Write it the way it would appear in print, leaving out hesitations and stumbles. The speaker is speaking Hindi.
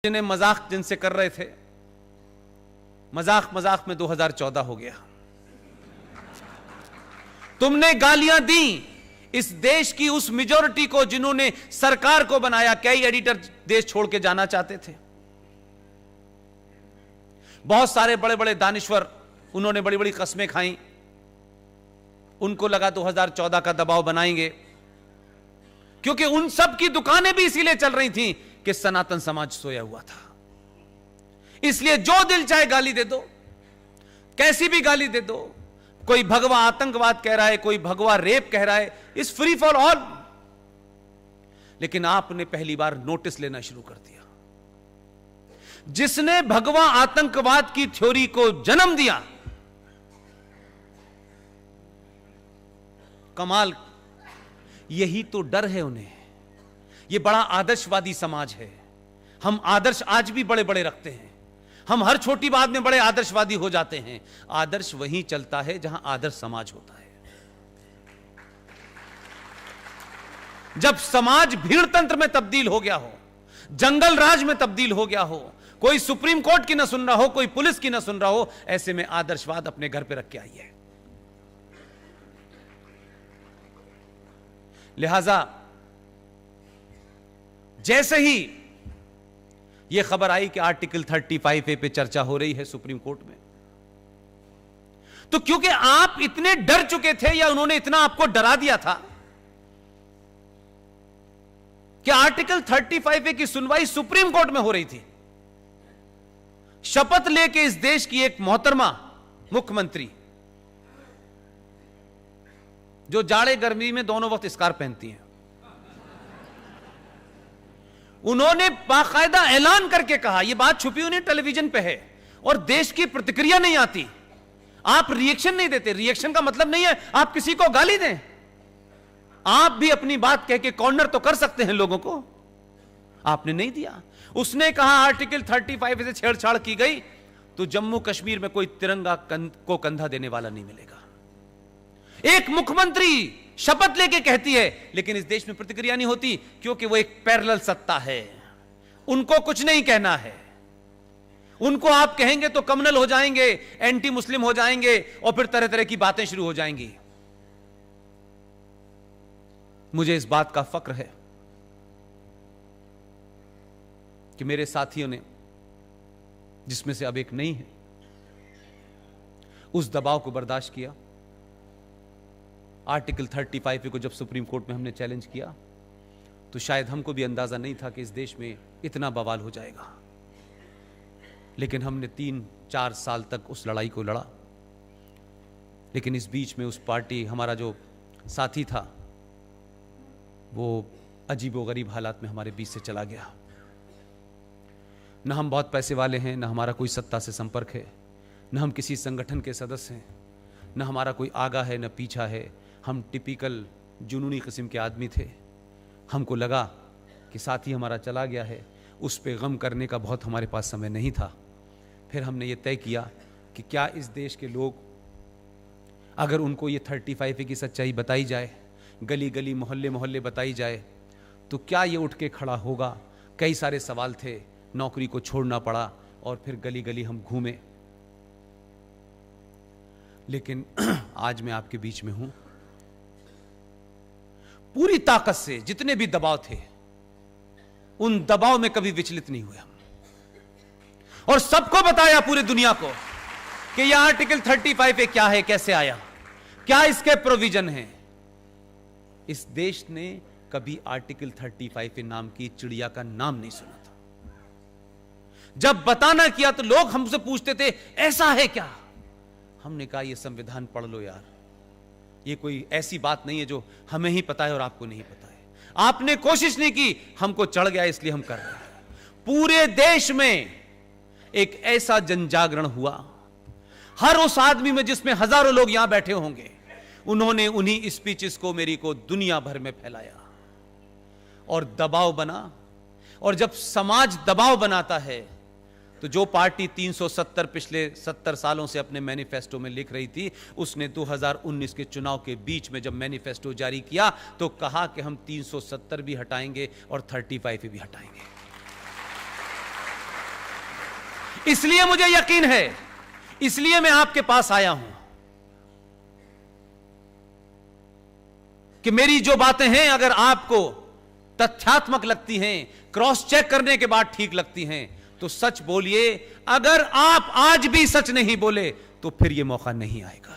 जिन्हें मजाक जिनसे कर रहे थे, मजाक मजाक में 2014 हो गया। तुमने गालियां दी इस देश की उस मेजॉरिटी को जिन्होंने सरकार को बनाया। कई एडिटर देश छोड़ के जाना चाहते थे, बहुत सारे बड़े बड़े दानिश्वर, उन्होंने बड़ी बड़ी कस्में खाई। उनको लगा 2014 का दबाव बनाएंगे, क्योंकि उन सब की दुकानें भी इसीलिए चल रही थी कि सनातन समाज सोया हुआ था। इसलिए जो दिल चाहे गाली दे दो, कैसी भी गाली दे दो। कोई भगवा आतंकवाद कह रहा है, कोई भगवा रेप कह रहा है, इस फ्री फॉर ऑल। लेकिन आपने पहली बार नोटिस लेना शुरू कर दिया। जिसने भगवा आतंकवाद की थ्योरी को जन्म दिया, कमाल, यही तो डर है उन्हें। यह बड़ा आदर्शवादी समाज है। हम आदर्श आज भी बड़े बड़े रखते हैं, हम हर छोटी बात में बड़े आदर्शवादी हो जाते हैं। आदर्श वहीं चलता है जहां आदर्श समाज होता है। जब समाज भीड़ तंत्र में तब्दील हो गया हो, जंगल राज में तब्दील हो गया हो, कोई सुप्रीम कोर्ट की ना सुन रहा हो, कोई पुलिस की ना सुन रहा हो, ऐसे में आदर्शवाद अपने घर पे रख के आइए। लिहाजा जैसे ही यह खबर आई कि आर्टिकल 35A पे चर्चा हो रही है सुप्रीम कोर्ट में, तो क्योंकि आप इतने डर चुके थे या उन्होंने इतना आपको डरा दिया था कि आर्टिकल 35A की सुनवाई सुप्रीम कोर्ट में हो रही थी। शपथ लेके इस देश की एक मोहतरमा मुख्यमंत्री, जो जाड़े गर्मी में दोनों वक्त स्कार्फ पहनती हैं, उन्होंने बाकायदा ऐलान करके कहा, यह बात छुपी हुई नहीं, टेलीविजन पे है, और देश की प्रतिक्रिया नहीं आती। आप रिएक्शन नहीं देते। रिएक्शन का मतलब नहीं है आप किसी को गाली दें, आप भी अपनी बात कह के कॉर्नर तो कर सकते हैं लोगों को। आपने नहीं दिया। उसने कहा आर्टिकल 35 से छेड़छाड़ की गई तो जम्मू कश्मीर में कोई तिरंगा को कंधा देने वाला नहीं मिलेगा। एक मुख्यमंत्री शपथ लेके कहती है, लेकिन इस देश में प्रतिक्रिया नहीं होती, क्योंकि वो एक पैरेलल सत्ता है। उनको कुछ नहीं कहना है। उनको आप कहेंगे तो कम्युनल हो जाएंगे, एंटी मुस्लिम हो जाएंगे, और फिर तरह तरह की बातें शुरू हो जाएंगी। मुझे इस बात का फक्र है कि मेरे साथियों ने, जिसमें से अब एक नहीं है, उस दबाव को बर्दाश्त किया। आर्टिकल 35 को जब सुप्रीम कोर्ट में हमने चैलेंज किया तो शायद हमको भी अंदाजा नहीं था कि इस देश में इतना बवाल हो जाएगा। लेकिन हमने 3-4 साल तक उस लड़ाई को लड़ा। लेकिन इस बीच में उस पार्टी, हमारा जो साथी था, वो अजीबोगरीब हालात में हमारे बीच से चला गया। न हम बहुत पैसे वाले हैं, न हमारा कोई सत्ता से संपर्क है, न हम किसी संगठन के सदस्य हैं, न हमारा कोई आगा है न पीछा है। हम टिपिकल जुनूनी किस्म के आदमी थे। हमको लगा कि साथी हमारा चला गया है, उस पे गम करने का बहुत हमारे पास समय नहीं था। फिर हमने ये तय किया कि क्या इस देश के लोग, अगर उनको ये 35A की सच्चाई बताई जाए, गली गली मोहल्ले मोहल्ले बताई जाए, तो क्या ये उठ के खड़ा होगा। कई सारे सवाल थे, नौकरी को छोड़ना पड़ा और फिर गली गली हम घूमे। लेकिन आज मैं आपके बीच में हूं, पूरी ताकत से जितने भी दबाव थे, उन दबाव में कभी विचलित नहीं हुए हम, और सबको बताया पूरी दुनिया को कि यह आर्टिकल 35A क्या है, कैसे आया, क्या इसके प्रोविजन हैं। इस देश ने कभी आर्टिकल 35A नाम की चिड़िया का नाम नहीं सुना था। जब बताना किया तो लोग हमसे पूछते थे ऐसा है क्या। हमने कहा ये संविधान पढ़ लो यार, ये कोई ऐसी बात नहीं है जो हमें ही पता है और आपको नहीं पता है। आपने कोशिश नहीं की, हमको चढ़ गया इसलिए हम कर रहे हैं। पूरे देश में एक ऐसा जनजागरण हुआ, हर उस आदमी में जिसमें हजारों लोग यहां बैठे होंगे, उन्होंने उन्हीं स्पीचेस को मेरी को दुनिया भर में फैलाया और दबाव बना। और जब समाज दबाव बनाता है तो जो पार्टी 370 पिछले 70 सालों से अपने मैनिफेस्टो में लिख रही थी, उसने 2019 के चुनाव के बीच में जब मैनिफेस्टो जारी किया तो कहा कि हम 370 भी हटाएंगे और 35 भी हटाएंगे। इसलिए मुझे यकीन है, इसलिए मैं आपके पास आया हूं कि मेरी जो बातें हैं अगर आपको तथ्यात्मक लगती हैं, क्रॉस चेक करने के बाद ठीक लगती हैं, तो सच बोलिए। अगर आप आज भी सच नहीं बोले तो फिर यह मौका नहीं आएगा।